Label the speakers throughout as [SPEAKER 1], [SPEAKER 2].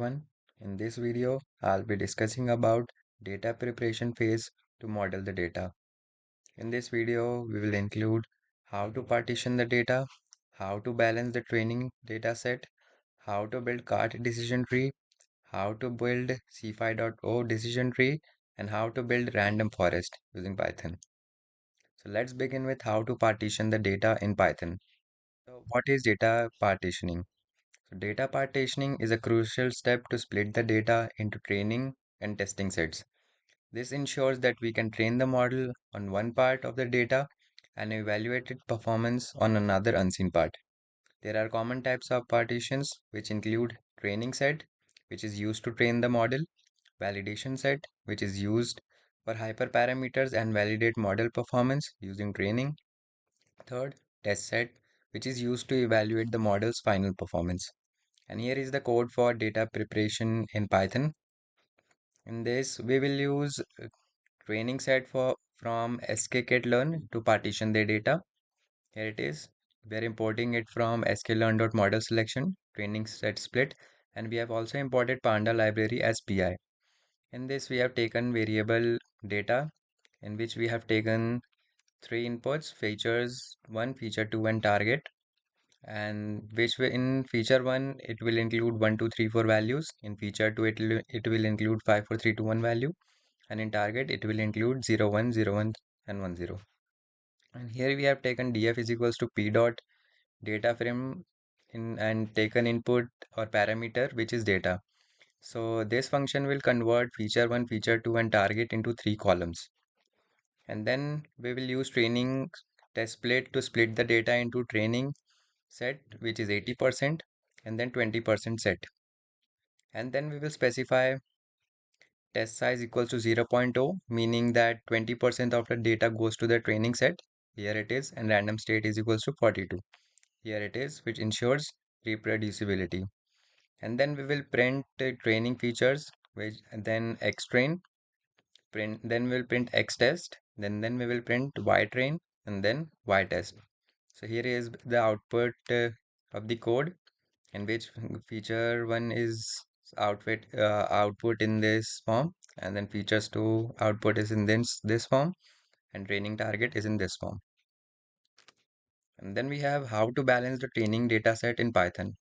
[SPEAKER 1] everyone. In this video, I'll be discussing about data preparation phase to model the data. In this video, we will include how to partition the data, how to balance the training data set, how to build cart decision tree, how to build C5.0 decision tree, and how to build random forest using Python. So let's begin with how to partition the data in Python. So what is data partitioning? So data partitioning is a crucial step to split the data into training and testing sets. This ensures that we can train the model on one part of the data and evaluate its performance on another unseen part. There are common types of partitions which include training set, which is used to train the model, validation set, which is used for hyperparameters and validate model performance using training. Third, test set, which is used to evaluate the model's final performance. And here is the code for data preparation in Python. In this, we will use training set for from sklearn to partition the data. Here it is. We are importing it from sklearn.model selection, training set split, and we have also imported Panda library as PI. In this, we have taken variable data in which we have taken three inputs, features 1, feature 2, and target, and which way in feature 1 it will include 1 2 3 4 values, in feature 2 it will include 5 4 3 2 1 value, and in target it will include 0 1 0 1 and 1 0. And here we have taken df is equals to p dot data frame in and taken input or parameter which is data. So this function will convert feature 1 feature 2 and target into three columns, and then we will use training test split to split the data into training set, which is 80%, and then 20% set. And then we will specify test size equals to 0.0, meaning that 20% of the data goes to the training set. Here it is, and random state is equals to 42. Here it is, which ensures reproducibility. And then we will print training features, which and then xtrain, print, then we'll print xtest, then we will print ytrain, and then ytest. So here is the output of the code, in which feature 1 is output in this form, and then features 2 output is in this form, and training target is in this form. And then we have how to balance the training data set in Python.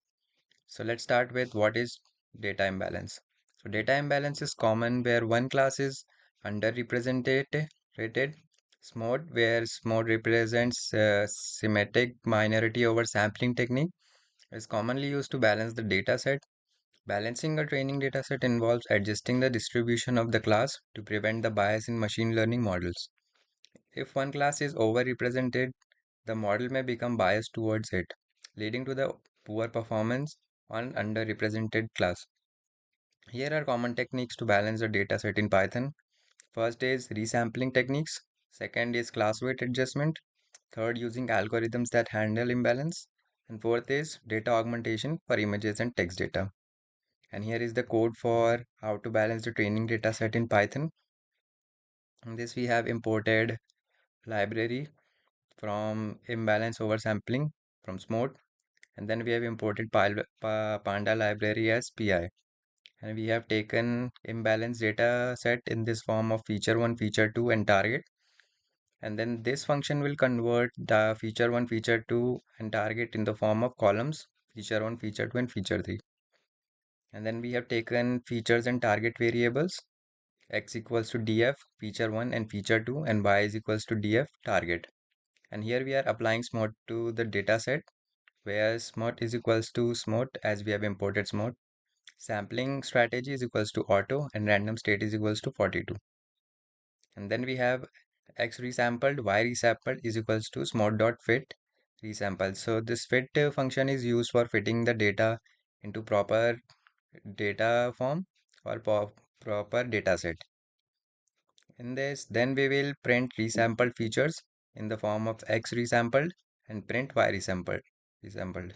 [SPEAKER 1] So let's start with what is data imbalance. So data imbalance is common where one class is underrepresented rated. SMOD, where SMOD represents symmetric minority over sampling technique, is commonly used to balance the data set. Balancing a training dataset involves adjusting the distribution of the class to prevent the bias in machine learning models. If one class is overrepresented, the model may become biased towards it, leading to the poor performance on underrepresented class. Here are common techniques to balance the dataset in Python. First is resampling techniques. Second is class weight adjustment. Third, using algorithms that handle imbalance. And fourth is data augmentation for images and text data. And here is the code for how to balance the training data set in Python. In this we have imported library from imbalance oversampling from SMOD, and then we have imported Panda library as PI, and we have taken imbalance data set in this form of feature 1 feature 2 and target, and then this function will convert the feature 1 feature 2 and target in the form of columns feature 1 feature 2 and feature 3. And then we have taken features and target variables, x equals to df feature 1 and feature 2, and y is equals to df target. And here we are applying smot to the data set, where smot is equals to smot as we have imported smot. Sampling strategy is equals to auto, and random state is equals to 42. And then we have x resampled, y resampled is equals to smot dot fit resampled. So this fit function is used for fitting the data into proper data form or proper data set. In this, then we will print resampled features in the form of x resampled and print y resampled.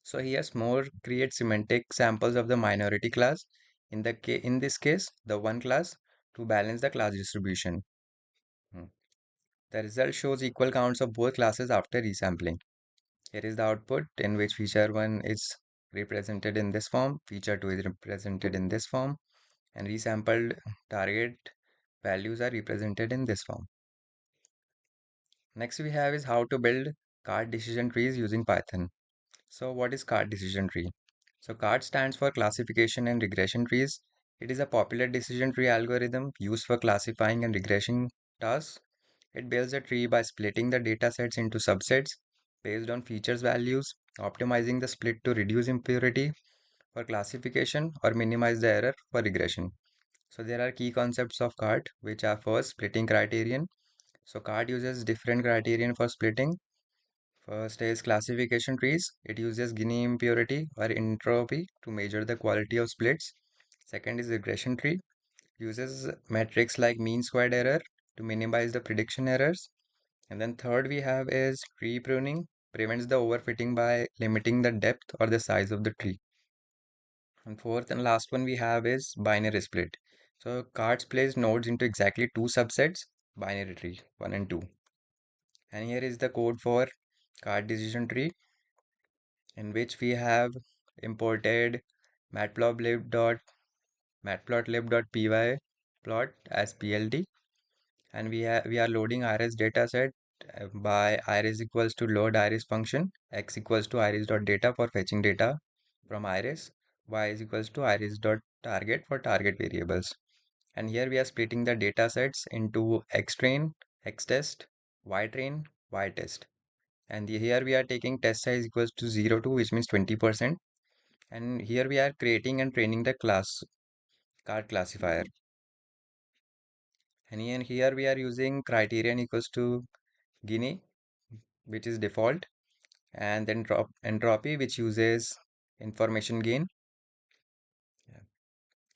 [SPEAKER 1] So here more create semantic samples of the minority class. In this case, the one class to balance the class distribution. Hmm. The result shows equal counts of both classes after resampling. Here is the output in which feature 1 is represented in this form, feature 2 is represented in this form, and resampled target values are represented in this form. Next we have is how to build cart decision trees using Python. So what is cart decision tree? So CART stands for classification and regression trees. It is a popular decision tree algorithm used for classifying and regression tasks. It builds a tree by splitting the datasets into subsets based on features values, optimizing the split to reduce impurity for classification or minimize the error for regression. So there are key concepts of CART, which are first splitting criterion. So CART uses different criterion for splitting. First is classification trees. It uses Gini impurity or entropy to measure the quality of splits. Second is regression tree. Uses metrics like mean squared error to minimize the prediction errors. And then third we have is tree pruning. Prevents the overfitting by limiting the depth or the size of the tree. And fourth and last one we have is binary split. So cards place nodes into exactly two subsets, binary tree 1 and 2. And here is the code for card decision tree, in which we have imported matplotlib.py plot as pld, and we are loading iris dataset by iris equals to load iris function, x equals to iris.data for fetching data from iris, y is equals to iris.target for target variables. And here we are splitting the datasets into xtrain, xtest, ytrain, ytest. And here we are taking test size equals to 0 to, which means 20%. And here we are creating and training the card classifier. And here we are using criterion equals to Gini, which is default, and then entropy, which uses information gain. Yeah.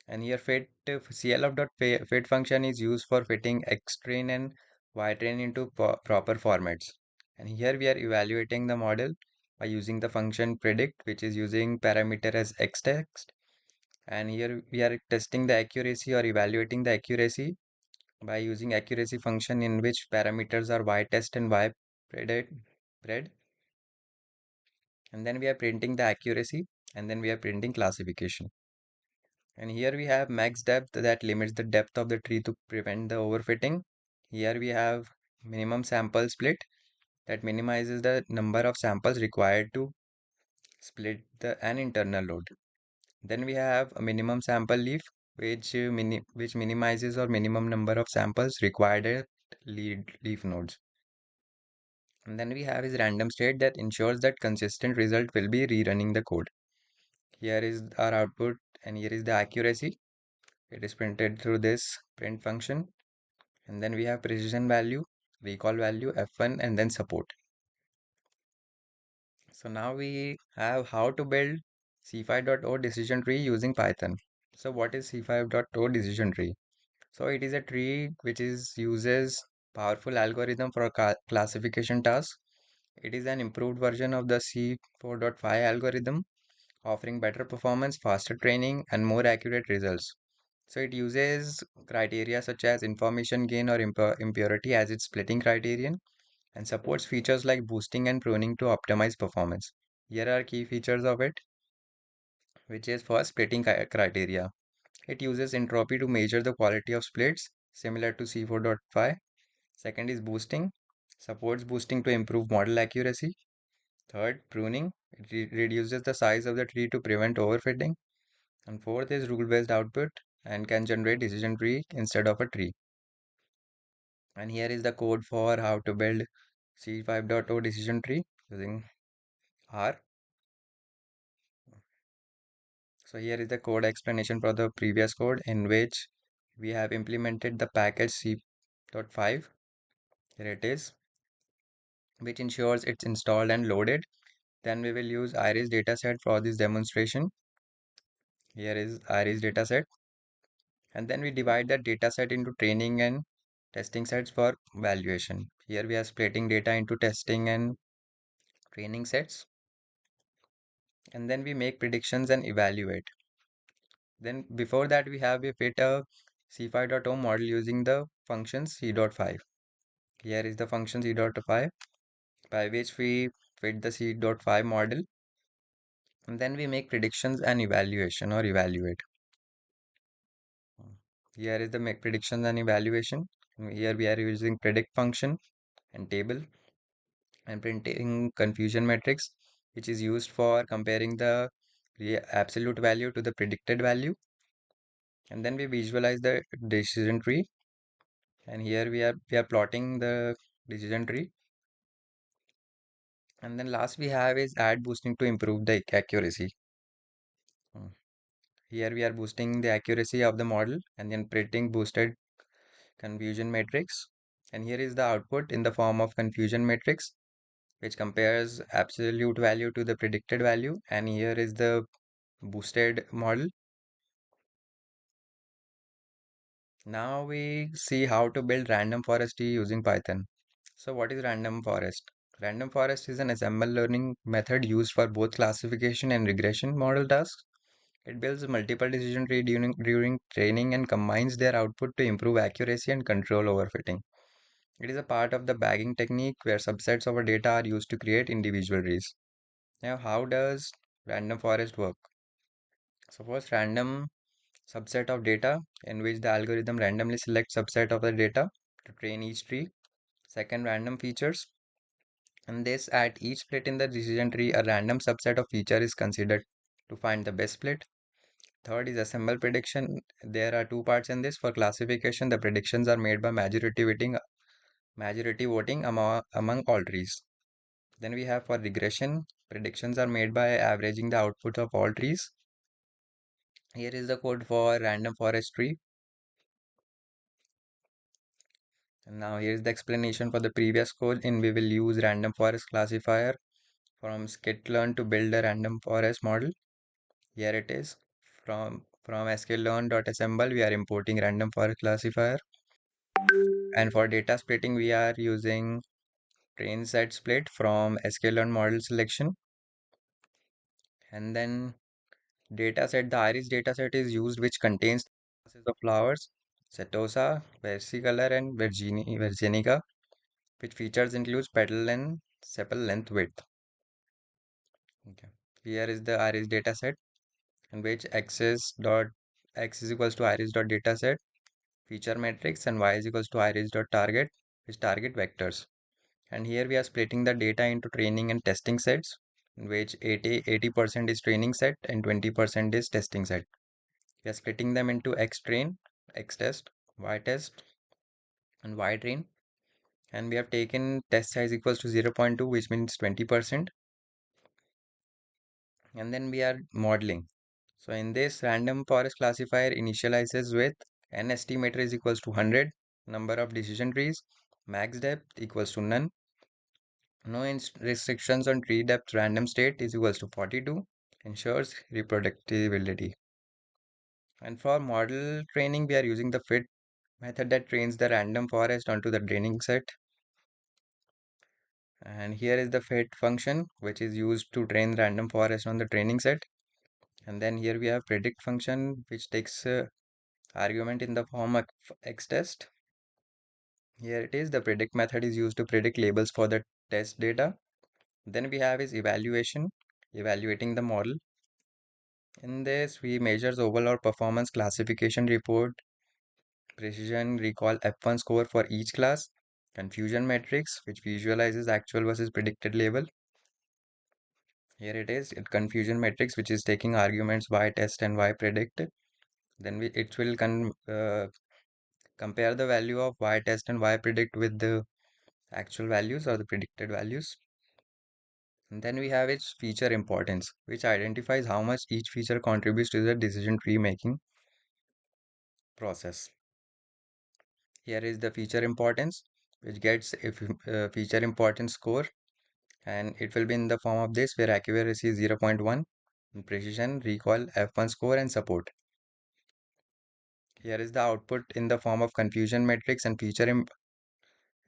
[SPEAKER 1] And here clf.fit function is used for fitting xtrain and ytrain into proper formats. And here we are evaluating the model by using the function predict, which is using parameter as xtext. And here we are testing the accuracy or evaluating the accuracy by using accuracy function, in which parameters are ytest and ypred. And then we are printing the accuracy, and then we are printing classification. And here we have max depth that limits the depth of the tree to prevent the overfitting. Here we have minimum sample split that minimizes the number of samples required to split an internal load. Then we have a minimum sample leaf, which minimizes or minimum number of samples required at leaf nodes. And then we have is random state that ensures that consistent result will be rerunning the code. Here is our output, and here is the accuracy. It is printed through this print function. And then we have precision value, recall value, F1, and then support. So now we have how to build C5.o decision tree using Python. So what is C5.o decision tree? So it is a tree which uses powerful algorithm for classification tasks. It is an improved version of the C4.5 algorithm, offering better performance, faster training, and more accurate results. So it uses criteria such as information gain or impurity as its splitting criterion, and supports features like boosting and pruning to optimize performance. Here are key features of it, which is first splitting criteria. It uses entropy to measure the quality of splits, similar to C4.5. Second is boosting, supports boosting to improve model accuracy. Third, pruning, it reduces the size of the tree to prevent overfitting. And fourth is rule-based output and can generate decision tree instead of a tree. And here is the code for how to build C5.o decision tree using R. So here is the code explanation for the previous code, in which we have implemented the package C.5. Here it is, which ensures it's installed and loaded. Then we will use Iris dataset for this demonstration. Here is Iris dataset. And then we divide that dataset into training and testing sets for valuation. Here we are splitting data into testing and training sets. And then we make predictions and evaluate. Then before that we fit a C5.o model using the function C.5. Here is the function C.5, by which we fit the C.5 model And then we make predictions and evaluation or evaluate. Here is the make predictions and evaluation. Here we are using predict function and table and printing confusion matrix, which is used for comparing the absolute value to the predicted value. And then we visualize the decision tree. And here we are plotting the decision tree. And then last we have is add boosting to improve the accuracy. Mm. Here we are boosting the accuracy of the model and then printing boosted confusion matrix. And here is the output in the form of confusion matrix, which compares absolute value to the predicted value. And here is the boosted model. Now we see how to build random forest tree using Python. So what is random forest? Random forest is an ensemble learning method used for both classification and regression model tasks. It builds multiple decision tree during training and combines their output to improve accuracy and control overfitting. It is a part of the bagging technique where subsets of a data are used to create individual trees. Now, how does random forest work? So first, random subset of data in which the algorithm randomly selects subset of the data to train each tree. Second, random features. In this, at each split in the decision tree, a random subset of feature is considered to find the best split. Third is assemble prediction. There are two parts in this. For classification, the predictions are made by majority voting among all trees. Then we have for regression, predictions are made by averaging the output of all trees. Here is the code for random forest tree. And now here's the explanation for the previous code. In we will use random forest classifier from skitlearn to build a random forest model. Here it is. From sklearn.assemble we are importing random forest classifier. And for data splitting we are using train set split from sklearn model selection. And then dataset, the iris dataset is used which contains classes of flowers, setosa, versicolor and virginica, which features includes petal length, sepal length, width. Okay. Here is the iris dataset in which x is equals to iris dot dataset, feature matrix, and y is equals to iris dot target, which target vectors. And here we are splitting the data into training and testing sets, in which 80% is training set and 20% is testing set. We are splitting them into X train, X test, Y test, and Y train. And we have taken test size equals to 0.2, which means 20%. And then we are modeling. So in this random forest classifier initializes with n estimator is equals to 100, number of decision trees, max depth equals to none, no restrictions on tree depth, random state is equals to 42, ensures reproducibility. And for model training, we are using the fit method that trains the random forest onto the training set. And here is the fit function, which is used to train random forest on the training set. And then here we have predict function, which takes argument in the form of x test. Here it is, the predict method is used to predict labels for the test data. Then we have is evaluation, evaluating the model. In this, we measures overall performance classification report, precision recall F1 score for each class, confusion matrix, which visualizes actual versus predicted label. Here it is, confusion matrix, which is taking arguments y test and y predict. Then it will compare the value of y test and y predict with the actual values or the predicted values. And then we have its feature importance, which identifies how much each feature contributes to the decision tree making process. Here is the feature importance, which gets a feature importance score, and it will be in the form of this, where accuracy is 0.1, and precision, recall, F1 score, and support. Here is the output in the form of confusion matrix and feature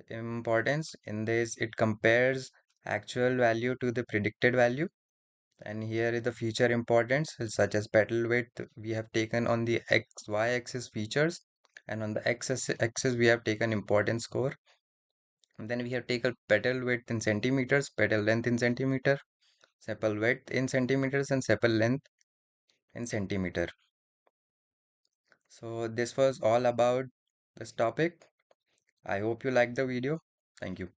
[SPEAKER 1] importance. In this, it compares actual value to the predicted value. And here is the feature importance, such as petal width, we have taken on the y axis features, and on the axis we have taken importance score. And then we have taken petal width in centimeters, petal length in centimeter, sepal width in centimeters and sepal length in centimeter. So this was all about this topic. I hope you liked the video. Thank you.